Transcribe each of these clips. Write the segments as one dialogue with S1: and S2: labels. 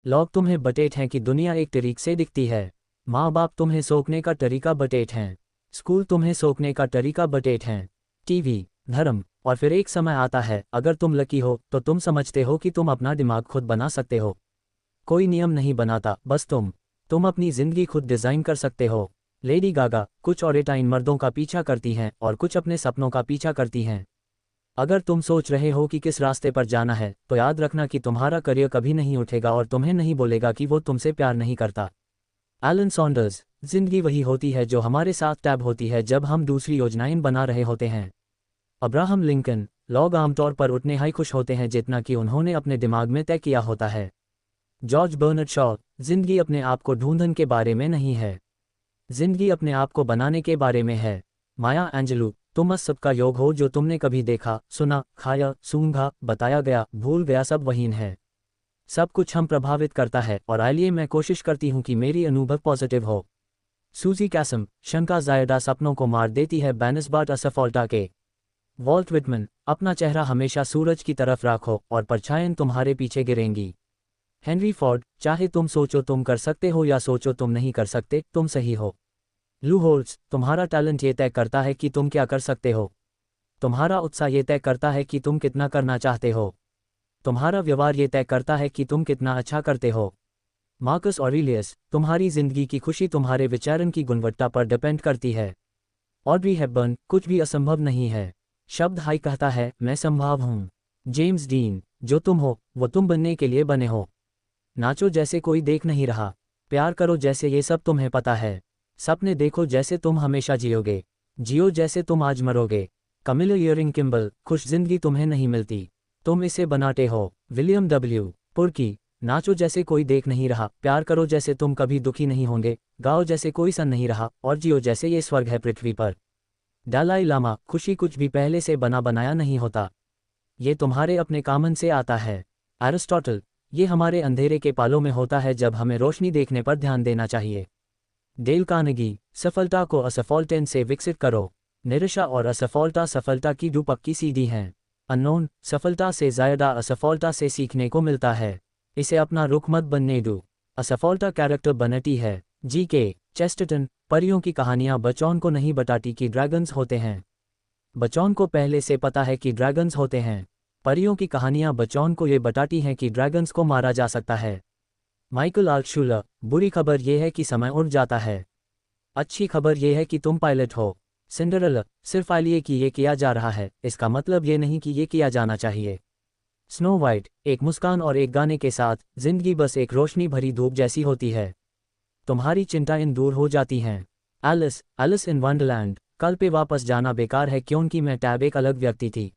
S1: लोग तुम्हें बटेट हैं कि दुनिया एक तरीक से दिखती है। माँ बाप तुम्हें सोखने का तरीका बटेट हैं। स्कूल तुम्हें सोखने का तरीका बटेट हैं। टीवी, धर्म, और फिर एक समय आता है, अगर तुम लकी हो तो तुम समझते हो कि तुम अपना दिमाग खुद बना सकते हो। कोई नियम नहीं बनाता, बस तुम अपनी जिंदगी खुद डिज़ाइन कर सकते हो। लेडी गागा कुछ औरतें मर्दों का पीछा करती हैं और कुछ अपने सपनों का पीछा करती हैं। अगर तुम सोच रहे हो कि किस रास्ते पर जाना है, तो याद रखना कि तुम्हारा करियर कभी नहीं उठेगा और तुम्हें नहीं बोलेगा कि वो तुमसे प्यार नहीं करता। एलन सॉन्डर्स, जिंदगी वही होती है जो हमारे साथ टैब होती है जब हम दूसरी योजनाएं बना रहे होते हैं। अब्राहम लिंकन, लोग आमतौर पर उतने ही खुश होते हैं जितना कि उन्होंने अपने दिमाग में तय किया होता है। जॉर्ज बर्नार्ड शॉ, जिंदगी अपने आप को ढूंढने के बारे में नहीं है, जिंदगी अपने आप को बनाने के बारे में है। माया एंजेलू, तुम उस सब का योग हो जो तुमने कभी देखा, सुना, खाया, सूंघा, बताया गया, भूल गया, सब वहीन है। सब कुछ हम प्रभावित करता है और आइए मैं कोशिश करती हूँ कि मेरी अनुभव पॉजिटिव हो। सूजी कैसम, शंका ज़ायदा सपनों को मार देती है बैनसबाट असफलता के। वॉल्ट विटमन, अपना चेहरा हमेशा सूरज की तरफ रखो और परछाएं तुम्हारे पीछे गिरेंगी। हेनरी फोर्ड, चाहे तुम सोचो तुम कर सकते हो या सोचो तुम नहीं कर सकते, तुम सही हो। लू होल्ट्स, तुम्हारा टैलेंट ये तय करता है कि तुम क्या कर सकते हो। तुम्हारा उत्साह ये तय करता है कि तुम कितना करना चाहते हो। तुम्हारा व्यवहार ये तय करता है कि तुम कितना अच्छा करते हो। मार्कस ऑरेलियस, तुम्हारी जिंदगी की खुशी तुम्हारे विचारन की गुणवत्ता पर डिपेंड करती है। ऑड्री हेपबर्न, कुछ भी असंभव नहीं है। शब्द हाई कहता है, मैं संभव हूँ। जेम्स डीन, जो तुम हो वो तुम बनने के लिए बने हो। नाचो जैसे कोई देख नहीं रहा। प्यार करो जैसे ये सब तुम्हें पता है। सपने देखो जैसे तुम हमेशा जियोगे। जियो जैसे तुम आज मरोगे। कमिला इयरिंग किम्बल, खुश जिंदगी तुम्हें नहीं मिलती, तुम इसे बनाते हो। विलियम डब्ल्यू पुर्की, नाचो जैसे कोई देख नहीं रहा, प्यार करो जैसे तुम कभी दुखी नहीं होंगे, गाओ जैसे कोई सन नहीं रहा, और जियो जैसे ये स्वर्ग है पृथ्वी पर। दलाई लामा, खुशी कुछ भी पहले से बना बनाया नहीं होता, ये तुम्हारे अपने कामन से आता है। एरिस्टोटल, ये हमारे अंधेरे के पालों में होता है जब हमें रोशनी देखने पर ध्यान देना चाहिए। डेल कार्नेगी, सफलता को असफलता से विकसित करो। निराशा और असफलता सफलता की दो पक्की सीढ़ी हैं। अननोन, सफलता से ज़्यादा असफलता से सीखने को मिलता है। इसे अपना रुख मत बनने दो। असफलता कैरेक्टर बनती है। जी.के. चेस्टरटन, परियों की कहानियाँ बच्चों को नहीं बताती कि ड्रैगन्स होते हैं। बच्चों को पहले से पता है कि ड्रैगन्स होते हैं। परियों की कहानियाँ बच्चों को ये बताती हैं कि ड्रैगन्स को मारा जा सकता है। माइकल आल्टशुलर, बुरी खबर यह है कि समय उड़ जाता है। अच्छी खबर यह है कि तुम पायलट हो। सिंड्रेला, सिर्फ इसलिए कि ये किया जा रहा है, इसका मतलब ये नहीं कि ये किया जाना चाहिए। स्नो वाइट, एक मुस्कान और एक गाने के साथ, जिंदगी बस एक रोशनी भरी धूप जैसी होती है। तुम्हारी चिंताएं दूर हो जाती हैं। एलिस इन वंडरलैंड, कल पे वापस जाना बेकार है क्योंकि मैं टैब एक अलग व्यक्ति थी।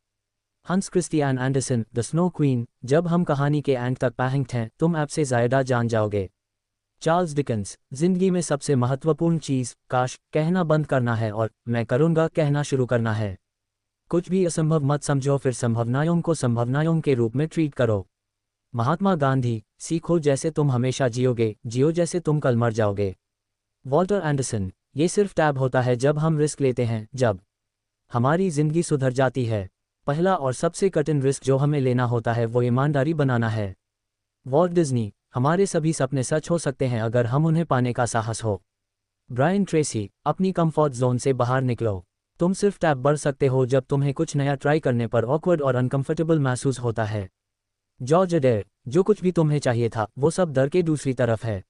S1: Hans Christian Andersen, the snow queen, जब हम कहानी के एंड तक पहुंचते हैं तुम ऐप से ज़्यादा जान जाओगे। चार्ल्स डिकेंस, जिंदगी में सबसे महत्वपूर्ण चीज़ काश कहना बंद करना है और मैं करूँगा कहना शुरू करना है। कुछ भी असंभव मत समझो, फिर संभावनाओं को संभावनाओं के रूप में ट्रीट करो। महात्मा गांधी, सीखो जैसे तुम हमेशा जियोगे, जियो जैसे तुम कल मर जाओगे। वॉल्टर एंडरसन, ये सिर्फ टैब होता है जब हम रिस्क लेते हैं, जब हमारी जिंदगी सुधर जाती है। पहला और सबसे कठिन रिस्क जो हमें लेना होता है वो ईमानदारी बनाना है। वॉल्ट डिज्नी, हमारे सभी सपने सच हो सकते हैं अगर हम उन्हें पाने का साहस हो। ब्रायन ट्रेसी, अपनी कंफर्ट जोन से बाहर निकलो। तुम सिर्फ टैब बढ़ सकते हो जब तुम्हें कुछ नया ट्राई करने पर ऑकवर्ड और अनकंफर्टेबल महसूस होता है। जॉर्ज अडेर, जो कुछ भी तुम्हें चाहिए था वो सब दर के दूसरी तरफ है।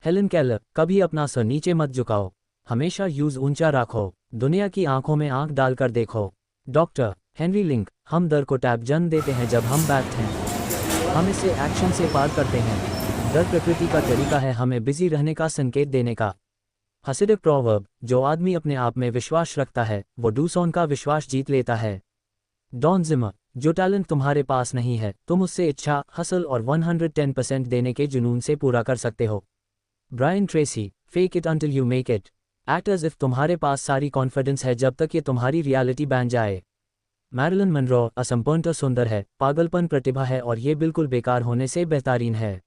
S1: हेलन केलर, कभी अपना सर नीचे मत झुकाओ, हमेशा यूज ऊंचा रखो, दुनिया की आंखों में आंख डालकर देखो। डॉक्टर हेनरी लिंक, हम दर को टैब जन्म देते हैं जब हम बैठते हैं, हम इसे एक्शन से पार करते हैं। डर प्रकृति का तरीका है हमें बिजी रहने का संकेत देने का। हसिडिक प्रोवर्ब, जो आदमी अपने आप में विश्वास रखता है वो दूसरों का विश्वास जीत लेता है। डॉन जिमर, जो टैलेंट तुम्हारे पास नहीं है तुम उससे इच्छा, हसल और 110% देने के जुनून से पूरा कर सकते हो। Brian Tracy, fake it until you make it, act as if तुम्हारे पास सारी कॉन्फिडेंस है जब तक ये तुम्हारी रियलिटी बन जाए। मैरिलन मनरो, असंपूर्णता सुंदर है, पागलपन प्रतिभा है और ये बिल्कुल बेकार होने से बेहतरीन है।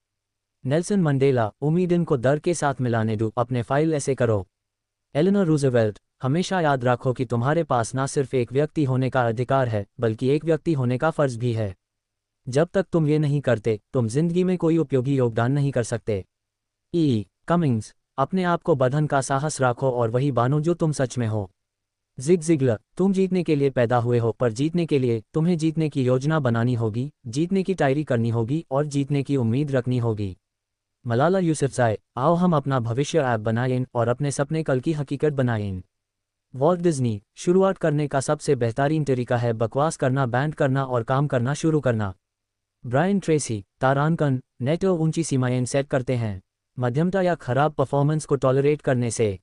S1: नेल्सन मंडेला, उम्मीदन को दर के साथ मिलाने दो, अपने फाइल ऐसे करो। एलेनोर रूजवेल्ट, हमेशा याद रखो कि तुम्हारे पास ना सिर्फ एक व्यक्ति होने का अधिकार है बल्कि एक व्यक्ति होने का फर्ज भी है। जब तक तुम ये नहीं करते तुम जिंदगी में कोई उपयोगी योगदान नहीं कर सकते। कमिंग्स, अपने आप को बंधन का साहस रखो और वही बानो जो तुम सच में हो। जिग जिगलर, तुम जीतने के लिए पैदा हुए हो, पर जीतने के लिए तुम्हें जीतने की योजना बनानी होगी, जीतने की तैयारी करनी होगी और जीतने की उम्मीद रखनी होगी। मलाला यूसुफज़ई, आओ हम अपना भविष्य ऐप बनाएं और अपने सपने कल की हकीकत बनाएं। वॉल्ट डिज्नी, शुरुआत करने का सबसे बेहतरीन तरीका है बकवास करना, बैंड करना और काम करना शुरू करना। ब्रायन ट्रेसी, तारांकन, नेटो ऊंची सीमाएं सेट करते हैं। मध्यमता या खराब परफॉर्मेंस को टॉलरेट करने से